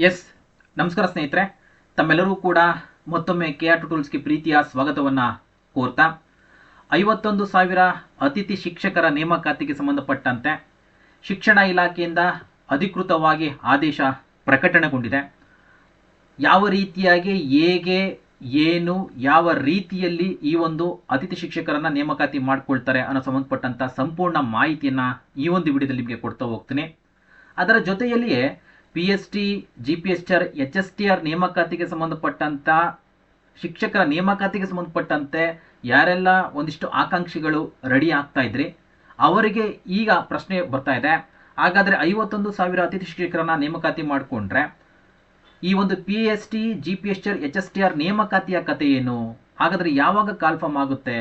S ನಮಸ್ಕಾರ ಸ್ನೇಹಿತರೆ, ತಮ್ಮೆಲ್ಲರೂ ಕೂಡ ಮತ್ತೊಮ್ಮೆ KR ಟೂಲ್ಸ್ಗೆ ಪ್ರೀತಿಯ ಸ್ವಾಗತವನ್ನು ಕೋರ್ತಾ 51,000 ಅತಿಥಿ ಶಿಕ್ಷಕರ ನೇಮಕಾತಿಗೆ ಸಂಬಂಧಪಟ್ಟಂತೆ ಶಿಕ್ಷಣ ಇಲಾಖೆಯಿಂದ ಅಧಿಕೃತವಾಗಿ ಆದೇಶ ಪ್ರಕಟಣೆಗೊಂಡಿದೆ. ಯಾವ ರೀತಿಯಾಗಿ ಹೇಗೆ ಏನು ಯಾವ ರೀತಿಯಲ್ಲಿ ಈ ಒಂದು ಅತಿಥಿ ಶಿಕ್ಷಕರನ್ನು ನೇಮಕಾತಿ ಮಾಡಿಕೊಳ್ತಾರೆ ಅನ್ನೋ ಸಂಬಂಧಪಟ್ಟಂಥ ಸಂಪೂರ್ಣ ಮಾಹಿತಿಯನ್ನು ಈ ಒಂದು ವಿಡಿಯೋದಲ್ಲಿ ನಿಮಗೆ ಕೊಡ್ತಾ ಹೋಗ್ತೀನಿ. ಅದರ ಜೊತೆಯಲ್ಲಿಯೇ PST, GPSTR, HSTR ನೇಮಕಾತಿಗೆ ಸಂಬಂಧಪಟ್ಟಂಥ ಶಿಕ್ಷಕರ ನೇಮಕಾತಿಗೆ ಸಂಬಂಧಪಟ್ಟಂತೆ ಯಾರೆಲ್ಲ ಒಂದಿಷ್ಟು ಆಕಾಂಕ್ಷಿಗಳು ರೆಡಿ ಆಗ್ತಾ ಇದ್ರಿ ಅವರಿಗೆ ಈಗ ಪ್ರಶ್ನೆ ಬರ್ತಾ ಇದೆ. ಹಾಗಾದರೆ 51,000 ಅತಿಥಿ ಶಿಕ್ಷಕರನ್ನ ನೇಮಕಾತಿ ಮಾಡಿಕೊಂಡ್ರೆ ಈ ಒಂದು PST, GPSTR, HSTR ನೇಮಕಾತಿಯ ಕಥೆ ಏನು? ಹಾಗಾದರೆ ಯಾವಾಗ ಕಾಲ್ಫಾರ್ಮ್ ಆಗುತ್ತೆ?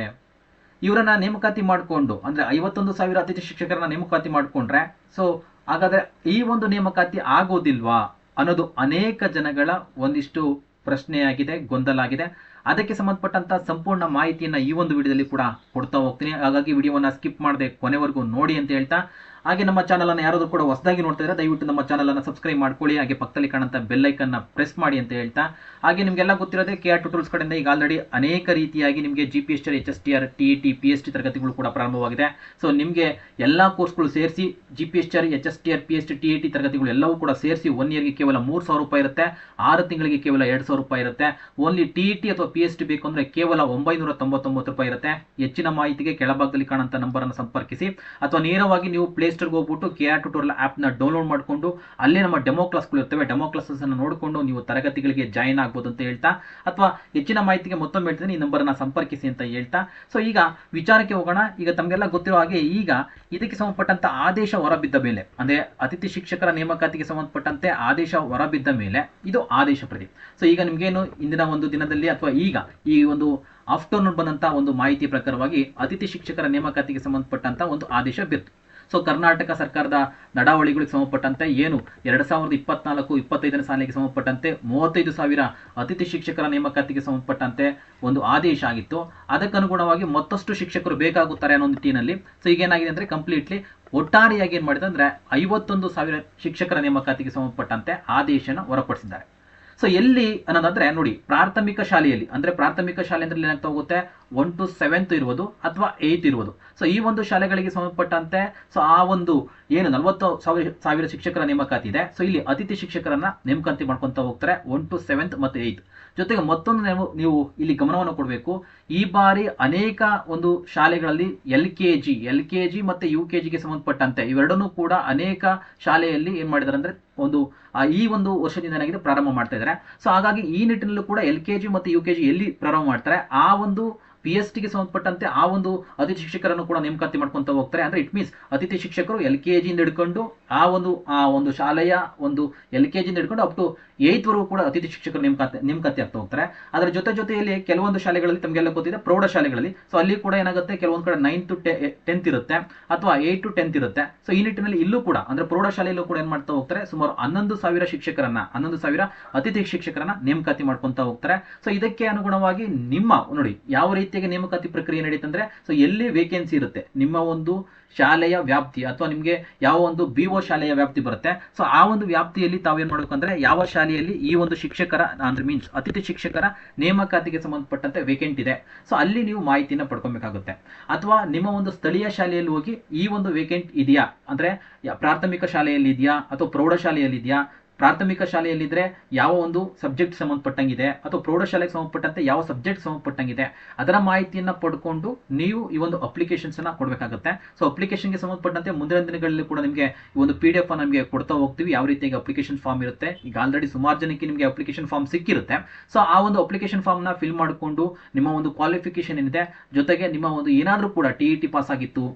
ಇವರನ್ನ ನೇಮಕಾತಿ ಮಾಡಿಕೊಂಡು ಅಂದರೆ 51,000 ಅತಿಥಿ ಶಿಕ್ಷಕರನ್ನ ನೇಮಕಾತಿ ಮಾಡಿಕೊಂಡ್ರೆ ಸೊ ಹಾಗಾದರೆ ಈ ಒಂದು ನೇಮಕಾತಿ ಆಗೋದಿಲ್ವಾ ಅನ್ನೋದು ಅನೇಕ ಜನಗಳ ಒಂದಿಷ್ಟು ಪ್ರಶ್ನೆಯಾಗಿದೆ, ಗೊಂದಲ ಆಗಿದೆ. ಅದಕ್ಕೆ ಸಂಬಂಧಪಟ್ಟಂಥ ಸಂಪೂರ್ಣ ಮಾಹಿತಿಯನ್ನು ಈ ಒಂದು ವಿಡಿಯೋದಲ್ಲಿ ಕೂಡ ಕೊಡ್ತಾ ಹೋಗ್ತೀನಿ. ಹಾಗಾಗಿ ವಿಡಿಯೋವನ್ನು ಸ್ಕಿಪ್ ಮಾಡದೆ ಕೊನೆವರೆಗೂ ನೋಡಿ ಅಂತ ಹೇಳ್ತಾ, ಹಾಗೆ ನಮ್ಮ ಚಾನಲನ್ನು ಯಾರಾದರೂ ಕೂಡ ಹೊಸದಾಗಿ ನೋಡ್ತಾ ಇದ್ದಾರೆ ದಯವಿಟ್ಟು ನಮ್ಮ ಚಾನಲನ್ನು ಸಬ್ಸ್ಕ್ರೈಬ್ ಮಾಡ್ಕೊಳ್ಳಿ, ಹಾಗೆ ಪಕ್ಕದಲ್ಲಿ ಕಾಣುವಂಥ ಬೆಲ್ ಐಕನ್ನ ಪ್ರೆಸ್ ಮಾಡಿ ಅಂತ ಹೇಳ್ತಾ, ಹಾಗೆ ನಿಮಗೆಲ್ಲ ಗೊತ್ತಿರೋದೇ KR ಟೂಲ್ಸ್ ಕಡೆಯಿಂದ ಈಗ ಆಲ್ರೆಡಿ ಅನೇಕ ರೀತಿಯಾಗಿ ನಿಮಗೆ GPSTR, HSTR, TET, PST ತರಗತಿಗಳು ಕೂಡ ಪ್ರಾರಂಭವಾಗಿದೆ. ಸೊ ನಿಮಗೆ ಎಲ್ಲ ಕೋರ್ಸ್ಗಳು ಸೇರಿಸಿ GPSTR, HSTR, PST, TET ತರಗತಿಗಳು ಎಲ್ಲವೂ ಕೂಡ ಸೇರಿಸಿ 1 ಇಯರ್ಗೆ ಕೇವಲ 3,000 ರೂಪಾಯಿ ಇರುತ್ತೆ, 6 ತಿಂಗಳಿಗೆ ಕೇವಲ 2,000 ರೂಪಾಯಿ ಇರುತ್ತೆ. ಓನ್ಲಿ TET ಅಥವಾ PST ಬೇಕು ಅಂದರೆ ಕೇವಲ 999 ರೂಪಾಯಿ ಇರುತ್ತೆ. ಹೆಚ್ಚಿನ ಮಾಹಿತಿಗೆ ಕೆಳಭಾಗದಲ್ಲಿ ಕಾಣುವಂಥ ನಂಬರನ್ನು ಸಂಪರ್ಕಿಸಿ ಅಥವಾ ನೇರವಾಗಿ ನೀವು ಪ್ಲೇಸ್ಟೋರ್ಗೆ ಹೋಗ್ಬಿಟ್ಟು KR ಟ್ಯೂಟೋರಿಯಲ್ ಆ್ಯಪ್ನ ಡೌನ್ಲೋಡ್ ಮಾಡಿಕೊಂಡು ಅಲ್ಲೇ ನಮ್ಮ ಡೆಮೋ ಕ್ಲಾಸ್ಗಳು ಇರ್ತವೆ, ಡೆಮೋ ಕ್ಲಾಸನ್ನು ನೋಡಿಕೊಂಡು ನೀವು ತರಗತಿಗಳಿಗೆ ಜಾಯಿನ್ ಆಗ್ಬೋದು ಅಂತ ಹೇಳ್ತಾ, ಅಥವಾ ಹೆಚ್ಚಿನ ಮಾಹಿತಿಗೆ ಮತ್ತೊಮ್ಮೆ ಹೇಳ್ತೀನಿ ಈ ನಂಬರನ್ನು ಸಂಪರ್ಕಿಸಿ ಅಂತ ಹೇಳ್ತಾ. ಸೊ ಈಗ ವಿಚಾರಕ್ಕೆ ಹೋಗೋಣ. ಈಗ ತಮಗೆಲ್ಲ ಗೊತ್ತಿರೋ ಹಾಗೆ ಈಗ ಇದಕ್ಕೆ ಸಂಬಂಧಪಟ್ಟಂತ ಆದೇಶ ಹೊರಬಿದ್ದ ಮೇಲೆ ಅಂದರೆ ಅತಿಥಿ ಶಿಕ್ಷಕರ ನೇಮಕಾತಿಗೆ ಸಂಬಂಧಪಟ್ಟಂತೆ ಆದೇಶ ಹೊರಬಿದ್ದ ಮೇಲೆ ಇದು ಆದೇಶ ಪ್ರತಿ. ಸೊ ಈಗ ನಿಮಗೇನು ಇಂದಿನ ಒಂದು ದಿನದಲ್ಲಿ ಅಥವಾ ಈಗ ಈ ಒಂದು ಆಫ್ಟರ್ನೂನ್ ಬಂದಂಥ ಒಂದು ಮಾಹಿತಿ ಪ್ರಕಾರವಾಗಿ ಅತಿಥಿ ಶಿಕ್ಷಕರ ನೇಮಕಾತಿಗೆ ಸಂಬಂಧಪಟ್ಟಂತ ಒಂದು ಆದೇಶ ಬಿತ್ತು. ಸೊ ಕರ್ನಾಟಕ ಸರ್ಕಾರದ ನಡಾವಳಿಗಳಿಗೆ ಸಂಬಂಧಪಟ್ಟಂತೆ ಏನು 2024-25ನೇ ಸಾಲಿಗೆ ಸಂಬಂಧಪಟ್ಟಂತೆ 35,000 ಅತಿಥಿ ಶಿಕ್ಷಕರ ನೇಮಕಾತಿಗೆ ಸಂಬಂಧಪಟ್ಟಂತೆ ಒಂದು ಆದೇಶ ಆಗಿತ್ತು. ಅದಕ್ಕನುಗುಣವಾಗಿ ಮತ್ತಷ್ಟು ಶಿಕ್ಷಕರು ಬೇಕಾಗುತ್ತಾರೆ ಅನ್ನೋ ನಿಟ್ಟಿನಲ್ಲಿ ಸೊ ಈಗೇನಾಗಿದೆ ಅಂದರೆ ಕಂಪ್ಲೀಟ್ಲಿ ಒಟ್ಟಾರೆಯಾಗಿ ಏನು ಮಾಡಿದೆ ಅಂದರೆ 51,000 ಶಿಕ್ಷಕರ ನೇಮಕಾತಿಗೆ ಸಂಬಂಧಪಟ್ಟಂತೆ ಆದೇಶನ ಹೊರಪಡಿಸಿದ್ದಾರೆ. ಸೊ ಎಲ್ಲಿ ಅನ್ನೋದಾದ್ರೆ ನೋಡಿ, ಪ್ರಾಥಮಿಕ ಶಾಲೆಯಲ್ಲಿ ಅಂದರೆ ಪ್ರಾಥಮಿಕ ಶಾಲೆ ಅಂದ್ರೆ ಏನಾಗ್ತಾ ಹೋಗುತ್ತೆ 1 to 7th ಇರ್ಬೋದು ಅಥವಾ 8th ಇರ್ಬೋದು. ಸೊ ಈ ಒಂದು ಶಾಲೆಗಳಿಗೆ ಸಂಬಂಧಪಟ್ಟಂತೆ ಸೊ ಆ ಒಂದು ಏನು 40,000 ಶಿಕ್ಷಕರ ನೇಮಕಾತಿ ಇದೆ. ಸೊ ಇಲ್ಲಿ ಅತಿಥಿ ಶಿಕ್ಷಕರನ್ನ ನೇಮಕಾತಿ ಮಾಡ್ಕೊಂತ ಹೋಗ್ತಾರೆ 1 to 7th ಮತ್ತು 8th. ಜೊತೆಗೆ ಮತ್ತೊಂದು ನೀವು ಇಲ್ಲಿ ಗಮನವನ್ನು ಕೊಡಬೇಕು, ಈ ಬಾರಿ ಅನೇಕ ಒಂದು ಶಾಲೆಗಳಲ್ಲಿ LKG ಮತ್ತು UKGಗೆ ಸಂಬಂಧಪಟ್ಟಂತೆ ಇವೆರಡನ್ನೂ ಕೂಡ ಅನೇಕ ಶಾಲೆಯಲ್ಲಿ ಏನ್ ಮಾಡಿದ್ದಾರೆ ಅಂದ್ರೆ ಈ ಒಂದು ವರ್ಷದಿಂದ ಏನಾಗಿದೆ ಪ್ರಾರಂಭ ಮಾಡ್ತಾ ಇದ್ದಾರೆ. ಸೊ ಹಾಗಾಗಿ ಈ ನಿಟ್ಟಿನಲ್ಲೂ ಕೂಡ LKG ಮತ್ತು UKG ಎಲ್ಲಿ ಪ್ರಾರಂಭ ಮಾಡ್ತಾರೆ ಆ ಒಂದು PSTಗೆ ಸಂಬಂಧಪಟ್ಟಂತೆ ಆ ಒಂದು ಅತಿಥಿ ಶಿಕ್ಷಕರನ್ನು ಕೂಡ ನೇಮಕಾತಿ ಮಾಡ್ಕೊಂತ ಹೋಗ್ತಾರೆ. ಅಂದ್ರೆ ಇಟ್ ಮೀನ್ಸ್ ಅತಿಥಿ ಶಿಕ್ಷಕರು LKG ಇಂದ ಹಿಡ್ಕೊಂಡು ಆ ಒಂದು ಶಾಲೆಯ ಒಂದು LKG ಇಂದ ಹಿಡ್ಕೊಂಡು ಅಪ್ ಟು 8th ವರೆಗೂ ಕೂಡ ಅತಿಥಿ ಶಿಕ್ಷಕರು ನೇಮಕಾತಿ ಆಗ್ತಾ ಹೋಗ್ತಾರೆ. ಅದರ ಜೊತೆಯಲ್ಲಿ ಕೆಲವೊಂದು ಶಾಲೆಗಳಲ್ಲಿ ತಮಗೆಲ್ಲ ಗೊತ್ತಿದೆ ಪ್ರೌಢ ಶಾಲೆಗಳಲ್ಲಿ ಸೊ ಅಲ್ಲಿ ಕೂಡ ಏನಾಗುತ್ತೆ ಕೆಲವೊಂದು ಕಡೆ 9th to 10th ಇರುತ್ತೆ ಅಥವಾ 8th to 10th ಇರುತ್ತೆ. ಸೊ ಈ ನಿಟ್ಟಿನಲ್ಲಿ ಇಲ್ಲೂ ಕೂಡ ಅಂದ್ರೆ ಪ್ರೌಢ ಶಾಲೆಯಲ್ಲೂ ಕೂಡ ಏನ್ ಮಾಡ್ತಾ ಹೋಗ್ತಾರೆ ಸುಮಾರು 11,000 ಅತಿಥಿ ಶಿಕ್ಷಕರನ್ನ ನೇಮಕಾತಿ ಮಾಡ್ಕೊಂತ ಹೋಗ್ತಾರೆ. ಸೊ ಇದಕ್ಕೆ ಅನುಗುಣವಾಗಿ ನಿಮ್ಮ ನೋಡಿ ಯಾವ ರೀತಿಯಾಗಿ ನೇಮಕಾತಿ ಪ್ರಕ್ರಿಯೆ ನಡೀತಂದ್ರೆ ಸೊ ಎಲ್ಲಿ ವೇಕೆನ್ಸಿ ಇರುತ್ತೆ ನಿಮ್ಮ ಒಂದು ಶಾಲೆಯ ವ್ಯಾಪ್ತಿ ಅಥವಾ ನಿಮಗೆ ಯಾವ ಒಂದು BO ಶಾಲೆಯ ವ್ಯಾಪ್ತಿ ಬರುತ್ತೆ ಸೊ ಆ ಒಂದು ವ್ಯಾಪ್ತಿಯಲ್ಲಿ ತಾವೇನ್ ಮಾಡ್ಬೇಕಂದ್ರೆ ಯಾವ ಶಾಲೆಯಲ್ಲಿ ಈ ಒಂದು ಶಿಕ್ಷಕರ ಅಂದ್ರೆ ಮೀನ್ಸ್ ಅತಿಥಿ ಶಿಕ್ಷಕರ ನೇಮಕಾತಿಗೆ ಸಂಬಂಧಪಟ್ಟಂತೆ ವೇಕೆಂಟ್ ಇದೆ ಸೊ ಅಲ್ಲಿ ನೀವು ಮಾಹಿತಿನ ಪಡ್ಕೊಬೇಕಾಗುತ್ತೆ. ಅಥವಾ ನಿಮ್ಮ ಒಂದು ಸ್ಥಳೀಯ ಶಾಲೆಯಲ್ಲಿ ಹೋಗಿ ಈ ಒಂದು ವೇಕೆಂಟ್ ಇದೆಯಾ ಅಂದ್ರೆ ಪ್ರಾಥಮಿಕ ಶಾಲೆಯಲ್ಲಿ ಇದೆಯಾ ಅಥವಾ ಪ್ರೌಢ ಶಾಲೆಯಲ್ಲಿ ಇದೆಯಾ, ಪ್ರಾಥಮಿಕ ಶಾಲೆಯಲ್ಲಿದ್ದರೆ ಯಾವ ಒಂದು ಸಬ್ಜೆಕ್ಟ್ ಸಂಬಂಧಪಟ್ಟಂಗಿದೆ ಅಥವಾ ಪ್ರೌಢಶಾಲೆಗೆ ಸಂಬಂಧಪಟ್ಟಂತೆ ಯಾವ ಸಬ್ಜೆಕ್ಟ್ ಸಂಬಂಧಪಟ್ಟಂಗಿದೆ ಅದರ ಮಾಹಿತಿಯನ್ನು ಪಡ್ಕೊಂಡು ನೀವು ಈ ಒಂದು ಅಪ್ಲಿಕೇಶನ್ಸ್ ಅನ್ನ ಕೊಡಬೇಕಾಗುತ್ತೆ. ಸೊ ಅಪ್ಲಿಕೇಶನ್ಗೆ ಸಂಬಂಧಪಟ್ಟಂತೆ ಮುಂದಿನ ದಿನಗಳಲ್ಲಿ ಕೂಡ ನಿಮಗೆ ಈ ಒಂದು PDF ನಮಗೆ ಕೊಡ್ತಾ ಹೋಗ್ತೀವಿ ಯಾವ ರೀತಿಯಾಗಿ ಅಪ್ಲಿಕೇಶನ್ ಫಾರ್ಮ್ ಇರುತ್ತೆ. ಈಗ ಆಲ್ರೆಡಿ ಸುಮಾರು ಜನಕ್ಕೆ ನಿಮಗೆ ಅಪ್ಲಿಕೇಶನ್ ಫಾರ್ಮ್ ಸಿಕ್ಕಿರುತ್ತೆ. ಸೊ ಆ ಒಂದು ಅಪ್ಲಿಕೇಶನ್ ಫಾರ್ಮ್ನ ಫಿಲ್ ಮಾಡಿಕೊಂಡು ನಿಮ್ಮ ಒಂದು ಕ್ವಾಲಿಫಿಕೇಶನ್ ಏನಿದೆ ಜೊತೆಗೆ ನಿಮ್ಮ ಒಂದು ಏನಾದರೂ ಕೂಡ TET ಪಾಸ್ ಆಗಿತ್ತು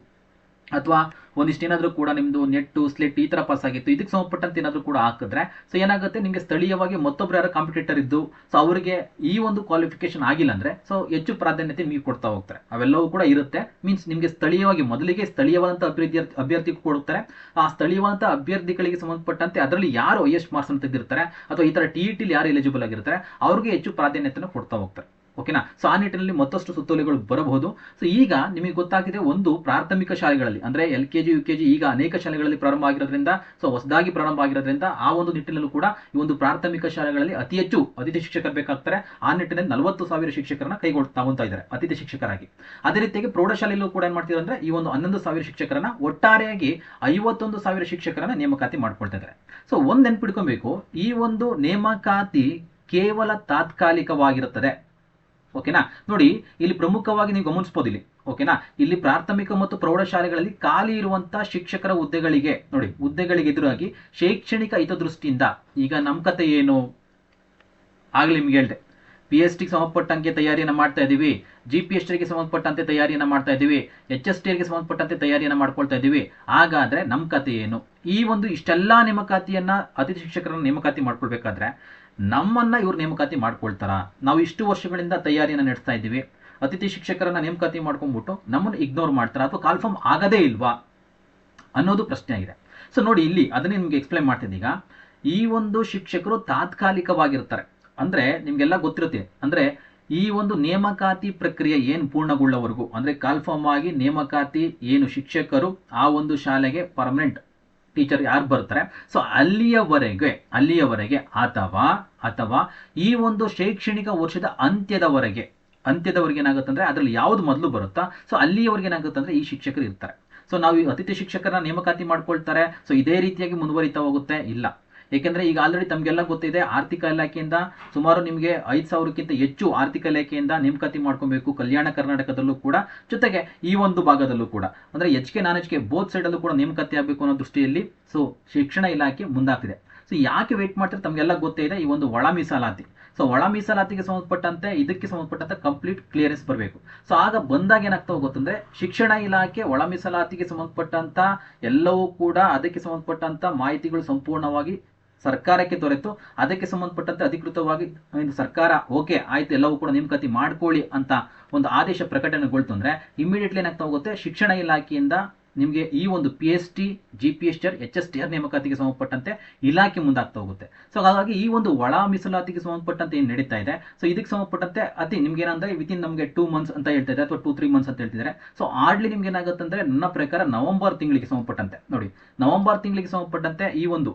ಅಥವಾ ಒಂದಿಷ್ಟು ಏನಾದರೂ ಕೂಡ ನಿಮ್ಮದು ನೆಟ್ ಸ್ಲೆಟ್ ಈ ಥರ ಪಾಸ್ ಆಗಿತ್ತು ಇದಕ್ಕೆ ಸಂಬಂಧಪಟ್ಟಂತೆ ಏನಾದರೂ ಕೂಡ ಹಾಕಿದ್ರೆ ಸೊ ಏನಾಗುತ್ತೆ ನಿಮಗೆ ಸ್ಥಳೀಯವಾಗಿ ಮತ್ತೊಬ್ಬರು ಯಾರು ಕಾಂಪಿಟೇಟರ್ ಇದ್ದು ಸೊ ಅವರಿಗೆ ಈ ಒಂದು ಕ್ವಾಲಿಫಿಕೇಶನ್ ಆಗಿಲ್ಲ ಅಂದರೆ ಸೊ ಹೆಚ್ಚು ಪ್ರಾಧಾನ್ಯತೆ ನಿಮಗೆ ಕೊಡ್ತಾ ಹೋಗ್ತಾರೆ. ಅವೆಲ್ಲವೂ ಕೂಡ ಇರುತ್ತೆ. ಮೀನ್ಸ್ ನಿಮಗೆ ಸ್ಥಳೀಯವಾಗಿ ಮೊದಲಿಗೆ ಸ್ಥಳೀಯವಾದಂಥ ಅಭ್ಯರ್ಥಿ ಕೊಡ್ತಾರೆ. ಆ ಸ್ಥಳೀಯವಾದಂಥ ಅಭ್ಯರ್ಥಿಗಳಿಗೆ ಸಂಬಂಧಪಟ್ಟಂತೆ ಅದರಲ್ಲಿ ಯಾರು ಹೈಯೆಸ್ಟ್ ಮಾರ್ಕ್ಸ್ ಅಂತ ತೆಗೆದಿರ್ತಾರೆ ಅಥವಾ ಈ ಥರ TET ಯಾರು ಎಲಿಜಿಬಲ್ ಆಗಿರ್ತಾರೆ ಅವ್ರಿಗೆ ಹೆಚ್ಚು ಪ್ರಾಧಾನ್ಯತೆಯನ್ನು ಕೊಡ್ತಾ ಹೋಗ್ತಾರೆ. ಓಕೆನಾ. ಸೊ ಆ ನಿಟ್ಟಿನಲ್ಲಿ ಮತ್ತಷ್ಟು ಸುತ್ತೋಲೆಗಳು ಬರಬಹುದು. ಸೊ ಈಗ ನಿಮಗೆ ಗೊತ್ತಾಗಿದೆ, ಒಂದು ಪ್ರಾಥಮಿಕ ಶಾಲೆಗಳಲ್ಲಿ ಅಂದ್ರೆ LKG UKG ಈಗ ಅನೇಕ ಶಾಲೆಗಳಲ್ಲಿ ಪ್ರಾರಂಭ ಆಗಿರೋದ್ರಿಂದ, ಸೊ ಹೊಸದಾಗಿ ಪ್ರಾರಂಭ ಆಗಿರೋದ್ರಿಂದ ಆ ಒಂದು ನಿಟ್ಟಿನಲ್ಲೂ ಕೂಡ ಈ ಒಂದು ಪ್ರಾಥಮಿಕ ಶಾಲೆಗಳಲ್ಲಿ ಅತಿ ಹೆಚ್ಚು ಅತಿಥಿ ಶಿಕ್ಷಕರು ಬೇಕಾಗ್ತಾರೆ. ಆ ನಿಟ್ಟಿನಲ್ಲಿ 40,000 ಶಿಕ್ಷಕರನ್ನ ತಗೊಂತಾ ಇದ್ದಾರೆ ಅತಿಥಿ ಶಿಕ್ಷಕರಾಗಿ. ಅದೇ ರೀತಿಯಾಗಿ ಪ್ರೌಢಶಾಲೆಯಲ್ಲೂ ಕೂಡ ಏನ್ ಮಾಡ್ತಿದ್ದಾರೆ ಅಂದ್ರೆ ಈ ಒಂದು 11,000 ಶಿಕ್ಷಕರನ್ನ ಒಟ್ಟಾರೆಯಾಗಿ 51,000 ಶಿಕ್ಷಕರನ್ನ ನೇಮಕಾತಿ ಮಾಡ್ಕೊಳ್ತಾ ಇದ್ದಾರೆ. ಸೊ ಒಂದ್ ನೆನ್ಪಿಡ್ಕೊಬೇಕು, ಈ ಒಂದು ನೇಮಕಾತಿ ಕೇವಲ ತಾತ್ಕಾಲಿಕವಾಗಿರುತ್ತದೆ. ಓಕೆನಾ. ನೋಡಿ, ಇಲ್ಲಿ ಪ್ರಮುಖವಾಗಿ ನೀವು ಗಮನಿಸಬಹುದು ಇಲ್ಲಿ, ಓಕೆನಾ, ಇಲ್ಲಿ ಪ್ರಾಥಮಿಕ ಮತ್ತು ಪ್ರೌಢಶಾಲೆಗಳಲ್ಲಿ ಖಾಲಿ ಇರುವಂತಹ ಶಿಕ್ಷಕರ ಹುದ್ದೆಗಳಿಗೆ ನೋಡಿ, ಹುದ್ದೆಗಳಿಗೆ ಎದುರಾಗಿ ಶೈಕ್ಷಣಿಕ ಹಿತದೃಷ್ಟಿಯಿಂದ ಈಗ ನಮ್ಮ ಕತೆ ಏನು, ಆಗ್ಲಿ ನಿಮ್ಗೆ ಹೇಳಿದೆ, PSTಗೆ ಸಂಬಂಧಪಟ್ಟಂಗೆ ತಯಾರಿಯನ್ನು ಮಾಡ್ತಾ ಇದ್ದೀವಿ, GPSTಗೆ ಸಂಬಂಧಪಟ್ಟಂತೆ ತಯಾರಿಯನ್ನು ಮಾಡ್ತಾ ಇದ್ದೀವಿ, HSTಗೆ ಸಂಬಂಧಪಟ್ಟಂತೆ ತಯಾರಿಯನ್ನು ಮಾಡ್ಕೊಳ್ತಾ ಇದ್ದೀವಿ. ಹಾಗಾದ್ರೆ ನಮ್ಮ ಕತೆ ಏನು? ಈ ಒಂದು ಇಷ್ಟೆಲ್ಲಾ ನೇಮಕಾತಿಯನ್ನ ಅತಿಥಿ ಶಿಕ್ಷಕರನ್ನ ನೇಮಕಾತಿ ಮಾಡ್ಕೊಳ್ಬೇಕಾದ್ರೆ ನಮ್ಮನ್ನ ಇವ್ರು ನೇಮಕಾತಿ ಮಾಡ್ಕೊಳ್ತಾರ? ನಾವು ಇಷ್ಟು ವರ್ಷಗಳಿಂದ ತಯಾರಿಯನ್ನು ನಡೆಸ್ತಾ ಇದ್ದೀವಿ, ಅತಿಥಿ ಶಿಕ್ಷಕರನ್ನ ನೇಮಕಾತಿ ಮಾಡ್ಕೊಂಡ್ಬಿಟ್ಟು ನಮ್ಮನ್ನು ಇಗ್ನೋರ್ ಮಾಡ್ತಾರ ಅಥವಾ ಕಾಲ್ಫಾರ್ಮ್ ಆಗದೇ ಇಲ್ವಾ ಅನ್ನೋದು ಪ್ರಶ್ನೆ ಆಗಿದೆ. ಸೊ ನೋಡಿ, ಇಲ್ಲಿ ಅದನ್ನೇ ನಿಮ್ಗೆ ಎಕ್ಸ್ಪ್ಲೈನ್ ಮಾಡ್ತಿದ್ದೆ. ಈಗ ಈ ಒಂದು ಶಿಕ್ಷಕರು ತಾತ್ಕಾಲಿಕವಾಗಿರ್ತಾರೆ ಅಂದ್ರೆ ನಿಮ್ಗೆಲ್ಲ ಗೊತ್ತಿರುತ್ತೆ, ಅಂದ್ರೆ ಈ ಒಂದು ನೇಮಕಾತಿ ಪ್ರಕ್ರಿಯೆ ಏನು ಪೂರ್ಣಗೊಳ್ಳವರೆಗೂ, ಅಂದ್ರೆ ಕಾಲ್ಫಾರ್ಮ್ ಆಗಿ ನೇಮಕಾತಿ ಏನು ಶಿಕ್ಷಕರು ಆ ಒಂದು ಶಾಲೆಗೆ ಪರ್ಮನೆಂಟ್ ಟೀಚರ್ ಯಾರು ಬರ್ತಾರೆ, ಸೊ ಅಲ್ಲಿಯವರೆಗೆ ಅಥವಾ ಈ ಒಂದು ಶೈಕ್ಷಣಿಕ ವರ್ಷದ ಅಂತ್ಯದವರೆಗೆ ಏನಾಗುತ್ತಂದ್ರೆ ಅದ್ರಲ್ಲಿ ಯಾವ್ದು ಮೊದಲು ಬರುತ್ತಾ, ಸೊ ಅಲ್ಲಿಯವರೆಗೆ ಏನಾಗುತ್ತಂದ್ರೆ ಈ ಶಿಕ್ಷಕರು ಇರ್ತಾರೆ. ಸೊ ನಾವು ಈ ಅತಿಥಿ ಶಿಕ್ಷಕರನ್ನ ನೇಮಕಾತಿ ಮಾಡ್ಕೊಳ್ತಾರೆ, ಸೊ ಇದೇ ರೀತಿಯಾಗಿ ಮುಂದುವರಿತಾ ಹೋಗುತ್ತೆ? ಇಲ್ಲ. ಏಕೆಂದ್ರೆ ಈಗ ಆಲ್ರೆಡಿ ತಮಗೆಲ್ಲ ಗೊತ್ತಿದೆ, ಆರ್ಥಿಕ ಇಲಾಖೆಯಿಂದ ಸುಮಾರು ನಿಮಗೆ 5,000ಕ್ಕಿಂತ ಹೆಚ್ಚು ಆರ್ಥಿಕ ಇಲಾಖೆಯಿಂದ ನೇಮಕಾತಿ ಮಾಡ್ಕೊಬೇಕು ಕಲ್ಯಾಣ ಕರ್ನಾಟಕದಲ್ಲೂ ಕೂಡ, ಜೊತೆಗೆ ಈ ಒಂದು ಭಾಗದಲ್ಲೂ ಕೂಡ, ಅಂದ್ರೆ HK ನಾನ್ HK ಬೋತ್ ಸೈಡ್ ಅಲ್ಲೂ ಕೂಡ ನೇಮಕಾತಿ ಆಗಬೇಕು ಅನ್ನೋ ದೃಷ್ಟಿಯಲ್ಲಿ ಸೊ ಶಿಕ್ಷಣ ಇಲಾಖೆ ಮುಂದಾಗ್ತಿದೆ. ಸೊ ಯಾಕೆ ವೇಟ್ ಮಾಡ್ತಾರೆ ತಮಗೆಲ್ಲ ಗೊತ್ತೇ ಇದೆ, ಈ ಒಂದು ಒಳ ಮೀಸಲಾತಿ. ಸೊ ಒಳ ಮೀಸಲಾತಿಗೆ ಸಂಬಂಧಪಟ್ಟಂತೆ ಇದಕ್ಕೆ ಸಂಬಂಧಪಟ್ಟಂತೆ ಕಂಪ್ಲೀಟ್ ಕ್ಲಿಯರೆನ್ಸ್ ಬರಬೇಕು. ಸೊ ಆಗ ಬಂದಾಗ ಏನಾಗ್ತಾ ಹೋಗುತ್ತಂದ್ರೆ ಶಿಕ್ಷಣ ಇಲಾಖೆ ಒಳ ಮೀಸಲಾತಿಗೆ ಸಂಬಂಧಪಟ್ಟಂತ ಎಲ್ಲವೂ ಕೂಡ ಅದಕ್ಕೆ ಸಂಬಂಧಪಟ್ಟಂತ ಮಾಹಿತಿಗಳು ಸಂಪೂರ್ಣವಾಗಿ ಸರ್ಕಾರಕ್ಕೆ ದೊರೆತು ಅದಕ್ಕೆ ಸಂಬಂಧಪಟ್ಟಂತೆ ಅಧಿಕೃತವಾಗಿ ಸರ್ಕಾರ ಓಕೆ ಆಯ್ತು ಎಲ್ಲವೂ ಕೂಡ ನೇಮಕಾತಿ ಮಾಡ್ಕೊಳ್ಳಿ ಅಂತ ಒಂದು ಆದೇಶ ಪ್ರಕಟಣೆಗೊಳ್ತು ಅಂದ್ರೆ ಇಮಿಡಿಯೇಟ್ಲಿ ಏನಾಗ್ತಾ ಹೋಗುತ್ತೆ, ಶಿಕ್ಷಣ ಇಲಾಖೆಯಿಂದ ನಿಮಗೆ ಈ ಒಂದು PST GPSTR HSTR ನೇಮಕಾತಿಗೆ ಸಂಬಂಧಪಟ್ಟಂತೆ ಇಲಾಖೆ ಮುಂದಾಗ್ತಾ ಹೋಗುತ್ತೆ. ಸೊ ಹಾಗಾಗಿ ಈ ಒಂದು ಒಳ ಮೀಸಲಾತಿಗೆ ಸಂಬಂಧಪಟ್ಟಂತೆ ಏನು ನಡೀತಾ ಇದೆ, ಸೊ ಇದಕ್ಕೆ ಸಂಬಂಧಪಟ್ಟಂತೆ ನಿಮ್ಗೆ ಏನಂದ್ರೆ ವಿತಿನ್ ನಮಗೆ 2 ಮಂತ್ಸ್ ಅಂತ ಹೇಳ್ತಾ ಇದ್ದಾರೆ ಅಥವಾ 2-3 ಮಂತ್ಸ್ ಅಂತ ಹೇಳ್ತಿದ್ದಾರೆ. ಸೊ ಆಡ್ಲಿ ನಿಮ್ಗೆ ಏನಾಗುತ್ತೆ ಅಂದ್ರೆ ನನ್ನ ಪ್ರಕಾರ ನವೆಂಬರ್ ತಿಂಗಳಿಗೆ ಸಂಬಂಧಪಟ್ಟಂತೆ ನೋಡಿ, ನವೆಂಬರ್ ತಿಂಗಳಿಗೆ ಸಂಬಂಧಪಟ್ಟಂತೆ ಈ ಒಂದು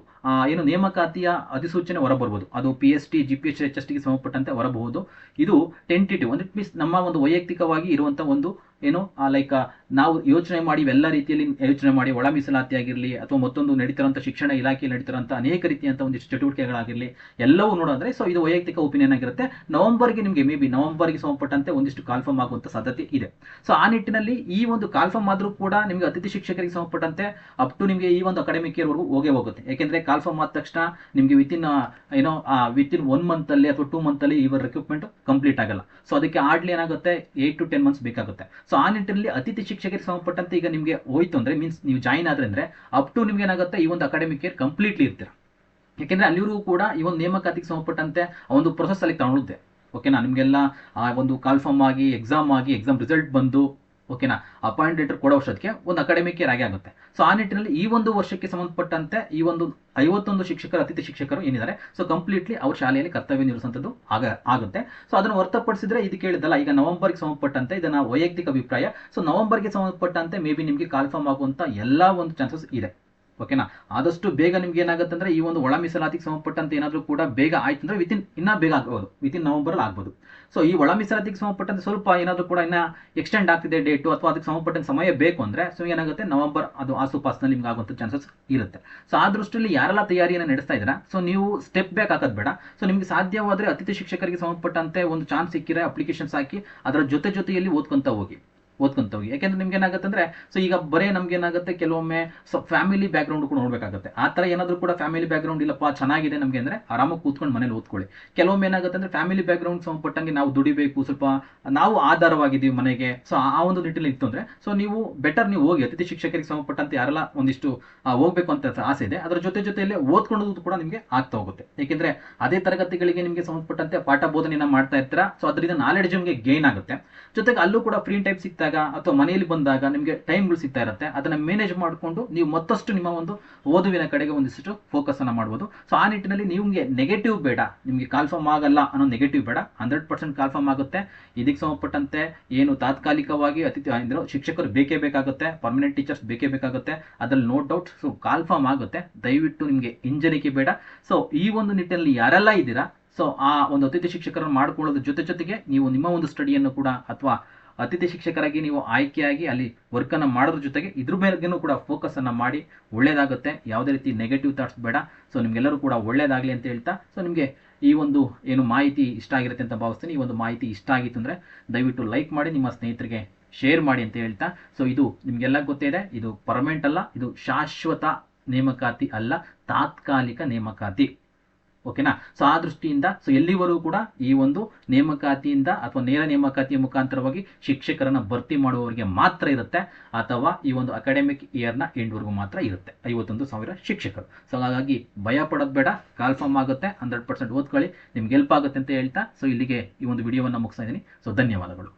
ಏನು ನೇಮಕಾತಿಯ ಅಧಿಸೂಚನೆ ಹೊರಬರಬಹುದು. ಅದು PST GPSTR HSTಗೆ ಸಂಬಂಧಪಟ್ಟಂತೆ ಹೊರಬಹುದು. ಇದು ಟೆಂಟೇಟಿವ್ ಅಂದ್ರೆ ಮೀನ್ಸ್ ನಮ್ಮ ಒಂದು ವೈಯಕ್ತಿಕವಾಗಿ ಇರುವಂತಹ ಒಂದು ಏನು ಲೈಕ್ ನಾವು ಯೋಚನೆ ಮಾಡಿ ಎಲ್ಲ ರೀತಿಯಲ್ಲಿ ಯೋಚನೆ ಮಾಡಿ ಒಳ ಮೀಸಲಾತಿ ಆಗಿರಲಿ ಅಥವಾ ಮತ್ತೊಂದು ನಡೀತಿರೋಂಥ ಶಿಕ್ಷಣ ಇಲಾಖೆಯಲ್ಲಿ ನಡೀತಿರೋಂಥ ಅನೇಕ ರೀತಿಯಂಥ ಒಂದಿಷ್ಟು ಚಟುವಟಿಕೆಗಳಾಗಿರಲಿ ಎಲ್ಲವೂ ನೋಡೋದ್ರೆ ಸೊ ಇದು ವೈಯಕ್ತಿಕ ಒಪಿನಿಯನ್ ಆಗಿರುತ್ತೆ. ನವೆಂಬರ್ಗೆ ನಿಮಗೆ ಮೇ ಬಿ ನವೆಂಬರ್ಗೆ ಸಂಬಂಧಪಟ್ಟಂತೆ ಒಂದಿಷ್ಟು ಕಾಲ್ಫಾರ್ಮ್ ಆಗುವಂಥ ಸಾಧ್ಯತೆ ಇದೆ. ಸೊ ಆ ನಿಟ್ಟಿನಲ್ಲಿ ಈ ಒಂದು ಕಾಲ್ಫಾರ್ಮ್ ಆದರೂ ಕೂಡ ನಿಮಗೆ ಅತಿಥಿ ಶಿಕ್ಷಕರಿಗೆ ಸಂಬಂಧಪಟ್ಟಂತೆ ಅಪ್ ಟು ನಿಮಗೆ ಈ ಒಂದು ಅಕಾಡೆಮಿಕ್ ಇಯರ್ ವರೆಗೂ ಹೋಗುತ್ತೆ. ಯಾಕೆಂದ್ರೆ ಕಾಲ್ಫಾರ್ಮ್ ಆದ ತಕ್ಷಣ ನಿಮಗೆ ವಿತಿನ್ 1 ಮಂತ್ ಅಲ್ಲಿ ಅಥವಾ 2 ಮಂತ್ ಅಲ್ಲಿ ಇವರ ರಿಕ್ರೂಟ್ಮೆಂಟ್ ಕಂಪ್ಲೀಟ್ ಆಗಲ್ಲ. ಸೊ ಅದಕ್ಕೆ ಆಡ್ಲಿ ಏನಾಗುತ್ತೆ 8 to 10 ಮಂತ್ಸ್ ಬೇಕಾಗುತ್ತೆ. ಸೊ ಆ ನಿಟ್ಟಿನಲ್ಲಿ ಅತಿಥಿ ಶಿಕ್ಷಕರಿಗೆ ಸಂಬಂಧಪಟ್ಟಂತೆ ಈಗ ನಿಮಗೆ ಹೋಯ್ತು ಅಂದ್ರೆ ಮೀನ್ಸ್ ನೀವು ಜಾಯಿನ್ ಆದ್ರೆ ಅಂದ್ರೆ ಅಪ್ ಟು ನಿಮ್ಗೆ ಏನಾಗುತ್ತೆ ಈ ಒಂದು ಅಕಾಡೆಮಿಕ್ ಇಯರ್ ಕಂಪ್ಲೀಟ್ಲಿ ಇರ್ತೀರ. ಯಾಕೆಂದ್ರೆ ಅಲ್ಲಿವರೆಗೂ ಕೂಡ ಈ ಒಂದು ನೇಮಕಾತಿಗೆ ಸಂಬಂಧಪಟ್ಟಂತೆ ಆ ಒಂದು ಪ್ರೊಸೆಸ್ ಅಲ್ಲಿ ತಗೊಳುತ್ತೆ. ಓಕೆನಾ, ನಿಮಗೆಲ್ಲ ಆ ಒಂದು ಕಾಲ್ಫಾರ್ಮ್ ಆಗಿ ಎಕ್ಸಾಮ್ ರಿಸಲ್ಟ್ ಬಂದು ಓಕೆನಾ ಅಪಾಯಿಂಟ್ ಲೆಟರ್ ಕೊಡೋ ವರ್ಷಕ್ಕೆ ಒಂದು ಅಕಾಡೆಮಿಕ್ ಇಯರ್ ಆಗುತ್ತೆ. ಸೊ ಆ ನಿಟ್ಟಿನಲ್ಲಿ ಈ ಒಂದು ವರ್ಷಕ್ಕೆ ಸಂಬಂಧಪಟ್ಟಂತೆ ಈ ಒಂದು 51 ಶಿಕ್ಷಕರು ಅತಿಥಿ ಶಿಕ್ಷಕರು ಏನಿದ್ದಾರೆ ಸೊ ಕಂಪ್ಲೀಟ್ಲಿ ಅವ್ರ ಶಾಲೆಯಲ್ಲಿ ಕರ್ತವ್ಯ ನಿರ್ವಹಿಸುವಂಥದ್ದು ಆಗುತ್ತೆ. ಸೊ ಅದನ್ನು ಹೊರತುಪಡಿಸಿದ್ರೆ ಇದಕ್ಕೆ ಹೇಳಿದಲ್ಲ ಈಗ ನವೆಂಬರ್ಗೆ ಸಂಬಂಧಪಟ್ಟಂತೆ ಇದನ್ನ ವೈಯಕ್ತಿಕ ಅಭಿಪ್ರಾಯ. ಸೊ ನವೆಂಬರ್ಗೆ ಸಂಬಂಧಪಟ್ಟಂತೆ ಮೇ ಬಿ ನಿಮಗೆ ಕಾಲ್ಫಾರ್ಮ್ ಆಗುವಂಥ ಎಲ್ಲ ಒಂದು ಚಾನ್ಸಸ್ ಇದೆ. ಓಕೆನಾ, ಆದಷ್ಟು ಬೇಗ ನಿಮ್ಗೆ ಏನಾಗುತ್ತೆ ಅಂದ್ರೆ ಈ ಒಂದು ಒಳ ಮೀಸಲಾತಿಗೆ ಸಂಬಂಧಪಟ್ಟಂತೆ ಏನಾದರೂ ಕೂಡ ಬೇಗ ಆಯ್ತು ಅಂದ್ರೆ ಇನ್ನ ಬೇಗ ಆಗ್ಬೋದು, ವಿತಿನ್ ನವೆಂಬರ್ ಆಗ್ಬೋದು. ಸೊ ಈ ಒಳ ಮೀಸಲಾತಿಗೆ ಸಂಬಂಧಪಟ್ಟಂತೆ ಸ್ವಲ್ಪ ಏನಾದರೂ ಕೂಡ ಇನ್ನ ಎಕ್ಸ್ಟೆಂಡ್ ಆಗ್ತಿದೆ ಡೇಟು ಅಥವಾ ಅದಕ್ಕೆ ಸಂಬಂಧಪಟ್ಟಂತೆ ಸಮಯ ಬೇಕು ಅಂದ್ರೆ ಸೊ ಏನಾಗುತ್ತೆ ನವೆಂಬರ್ ಅದು ಆಸುಪಾಸಿನಲ್ಲಿ ನಿಮ್ಗೆ ಆಗುವಂಥ ಚಾನ್ಸಸ್ ಇರುತ್ತೆ. ಸೊ ಆ ದೃಷ್ಟಿಯಲ್ಲಿ ಯಾರೆಲ್ಲ ತಯಾರಿಯನ್ನು ನಡೆಸ್ತಾ ಇದ್ದೀರಾ ಸೊ ನೀವು ಸ್ಟೆಪ್ ಬ್ಯಾಕ್ ಹಾಕೋದು ಬೇಡ. ಸೊ ನಿಮ್ಗೆ ಸಾಧ್ಯವಾದ್ರೆ ಅತಿಥಿ ಶಿಕ್ಷಕರಿಗೆ ಸಂಬಂಧಪಟ್ಟಂತೆ ಒಂದು ಚಾನ್ಸ್ ಸಿಕ್ಕಿದ್ರೆ ಅಪ್ಲಿಕೇಶನ್ಸ್ ಹಾಕಿ ಅದರ ಜೊತೆಯಲ್ಲಿ ಓದ್ಕೊಂತ ಹೋಗಿ. ಯಾಕೆಂದ್ರೆ ನಿಮ್ಗೆ ಏನಾಗುತ್ತೆ ಅಂದ್ರೆ ಸೊ ಈಗ ಬರೇ ನಮ್ಗೆ ಏನಾಗುತ್ತೆ ಕೆಲವೊಮ್ಮೆ ಫ್ಯಾಮಿಲಿ ಬ್ಯಾಕ್ ಗ್ರೌಂಡ್ ಕೂಡ ನೋಡ್ಬೇಕಾಗುತ್ತೆ. ಆ ತರ ಏನಾದ್ರು ಕೂಡ ಫ್ಯಾಮಿಲಿ ಬ್ಯಾಕ್ ಗ್ರೌಂಡ್ ಇಲ್ಲಪ್ಪ ಚೆನ್ನಾಗಿದೆ ನಮ್ಗೆ ಅಂದ್ರೆ ಆರಾಮಾಗಿ ಕೂತ್ಕೊಂಡು ಮನೇಲಿ ಓದ್ಕೊಳ್ಳಿ. ಕೆಲವೊಮ್ಮೆ ಏನಾಗುತ್ತೆ ಅಂದ್ರೆ ಫ್ಯಾಮಿಲಿ ಬ್ಯಾಕ್ ಗ್ರೌಂಡ್ ಸಂಬಂಧಪಟ್ಟಂಗೆ ನಾವು ದುಡಿಬೇಕು, ಸ್ವಲ್ಪ ನಾವು ಆಧಾರವಾಗಿದ್ದೀವಿ ಮನೆಗೆ, ಸೊ ಆ ಒಂದು ನಿಟ್ಟಿನಲ್ಲಿ ಇತ್ತು ಅಂದ್ರೆ ಸೊ ನೀವು ಬೆಟರ್ ನೀವು ಹೋಗಿ ಅತಿಥಿ ಶಿಕ್ಷಕರಿಗೆ ಸಂಬಂಧಪಟ್ಟಂತೆ ಯಾರೆಲ್ಲ ಒಂದಿಷ್ಟು ಹೋಗ್ಬೇಕು ಅಂತ ಆಸೆ ಇದೆ ಅದರ ಜೊತೆಯಲ್ಲಿ ಓದ್ಕೊಳ್ಳೋದು ಕೂಡ ನಿಮ್ಗೆ ಆಗ್ತಾ ಹೋಗುತ್ತೆ. ಯಾಕೆಂದ್ರೆ ಅದೇ ತರಗತಿಗಳಿಗೆ ನಿಮ್ಗೆ ಸಂಬಂಧಪಟ್ಟಂತೆ ಪಾಠ ಬೋಧನೆಯನ್ನ ಮಾಡ್ತಾ ಇರ್ತೀರಾ. ಸೊ ಅದರಿಂದ ನಾಲೆಡ್ಜ್ ನಿಮಗೆ ಗೇನ್ ಆಗುತ್ತೆ. ಜೊತೆಗೆ ಅಲ್ಲೂ ಕೂಡ ಫ್ರೀ ಟೈಮ್ ಸಿಗ್ತಾ ಇದ್ದಾಗ ಅಥವಾ ಮನೆಯಲ್ಲಿ ಬಂದಾಗ ನಿಮಗೆ ಟೈಮ್ಗಳು ಸಿಗ್ತಾ ಇರುತ್ತೆ, ಅದನ್ನು ಮ್ಯಾನೇಜ್ ಮಾಡಿಕೊಂಡು ನೀವು ಮತ್ತಷ್ಟು ನಿಮ್ಮ ಒಂದು ಓದುವಿನ ಕಡೆಗೆ ಒಂದಿಷ್ಟು ಫೋಕಸನ್ನು ಮಾಡ್ಬೋದು. ಸೊ ಆ ನಿಟ್ಟಿನಲ್ಲಿ ನಿಮಗೆ ನೆಗೆಟಿವ್ ಬೇಡ, ನಿಮಗೆ ಕಾಲ್ಫಾರ್ಮ್ ಆಗಲ್ಲ ಅನ್ನೋ ನೆಗೆಟಿವ್ ಬೇಡ. 100% ಕಾಲ್ಫಾರ್ಮ್ ಆಗುತ್ತೆ. ಇದಕ್ಕೆ ಸಂಬಂಧಪಟ್ಟಂತೆ ಏನು ತಾತ್ಕಾಲಿಕವಾಗಿ ಅತಿಥಿ ಅಂದ್ರೆ ಶಿಕ್ಷಕರು ಬೇಕೇ ಬೇಕಾಗುತ್ತೆ, ಪರ್ಮನೆಂಟ್ ಟೀಚರ್ಸ್ ಬೇಕೇ ಬೇಕಾಗುತ್ತೆ, ಅದ್ರಲ್ಲಿ ನೋ ಡೌಟ್. ಸೊ ಕಾಲ್ಫಾರ್ಮ್ ಆಗುತ್ತೆ, ದಯವಿಟ್ಟು ನಿಮಗೆ ಹಿಂಜರಿಕೆ ಬೇಡ. ಸೊ ಈ ಒಂದು ನಿಟ್ಟಿನಲ್ಲಿ ಯಾರೆಲ್ಲ ಇದ್ದೀರಾ, ಸೊ ಆ ಒಂದು ಅತಿಥಿ ಶಿಕ್ಷಕರನ್ನು ಮಾಡ್ಕೊಳ್ಳೋದ್ರ ಜೊತೆಗೆ ನೀವು ನಿಮ್ಮ ಒಂದು ಸ್ಟಡಿಯನ್ನು ಕೂಡ ಅಥವಾ ಅತಿಥಿ ಶಿಕ್ಷಕರಾಗಿ ನೀವು ಆಯ್ಕೆಯಾಗಿ ಅಲ್ಲಿ ವರ್ಕನ್ನು ಮಾಡೋದ್ರ ಜೊತೆಗೆ ಇದ್ರ ಮೇಲೆಗೂ ಕೂಡ ಫೋಕಸನ್ನು ಮಾಡಿ ಒಳ್ಳೇದಾಗುತ್ತೆ. ಯಾವುದೇ ರೀತಿ ನೆಗೆಟಿವ್ ಥಾಟ್ಸ್ ಬೇಡ. ಸೊ ನಿಮಗೆಲ್ಲರೂ ಕೂಡ ಒಳ್ಳೇದಾಗಲಿ ಅಂತ ಹೇಳ್ತಾ, ಸೊ ನಿಮಗೆ ಈ ಒಂದು ಏನು ಮಾಹಿತಿ ಇಷ್ಟ ಆಗಿರುತ್ತೆ ಅಂತ ಭಾವಿಸ್ತೀನಿ. ಈ ಒಂದು ಮಾಹಿತಿ ಇಷ್ಟ ಆಗಿತ್ತು ಅಂದರೆ ದಯವಿಟ್ಟು ಲೈಕ್ ಮಾಡಿ, ನಿಮ್ಮ ಸ್ನೇಹಿತರಿಗೆ ಶೇರ್ ಮಾಡಿ ಅಂತ ಹೇಳ್ತಾ, ಸೊ ಇದು ನಿಮಗೆಲ್ಲ ಗೊತ್ತಿದೆ, ಇದು ಪರ್ಮನೆಂಟ್ ಅಲ್ಲ, ಇದು ಶಾಶ್ವತ ನೇಮಕಾತಿ ಅಲ್ಲ, ತಾತ್ಕಾಲಿಕ ನೇಮಕಾತಿ. ಓಕೆನಾ? ಸೊ ಆ ದೃಷ್ಟಿಯಿಂದ ಸೊ ಎಲ್ಲಿವರೆಗೂ ಕೂಡ ಈ ಒಂದು ನೇಮಕಾತಿಯಿಂದ ಅಥವಾ ನೇರ ನೇಮಕಾತಿಯ ಮುಖಾಂತರವಾಗಿ ಶಿಕ್ಷಕರನ್ನ ಭರ್ತಿ ಮಾಡುವವರಿಗೆ ಮಾತ್ರ ಇರುತ್ತೆ, ಅಥವಾ ಈ ಒಂದು ಅಕಾಡೆಮಿಕ್ ಇಯರ್ನ ಎಂಡ್ವರೆಗೂ ಮಾತ್ರ ಇರುತ್ತೆ 51,000 ಶಿಕ್ಷಕರು. ಸೊ ಹಾಗಾಗಿ ಭಯ ಪಡೋದು ಬೇಡ, ಕಾಲ್ಫಾರ್ಮ್ ಆಗುತ್ತೆ. 100% ಓದ್ಕೊಳ್ಳಿ, ನಿಮ್ಗೆ ಹೆಲ್ಪ್ ಆಗುತ್ತೆ ಅಂತ ಹೇಳ್ತಾ, ಸೊ ಇಲ್ಲಿಗೆ ಈ ಒಂದು ವಿಡಿಯೋವನ್ನು ಮುಗಿಸ್ತಾ ಇದ್ದೀನಿ. ಸೊ ಧನ್ಯವಾದಗಳು.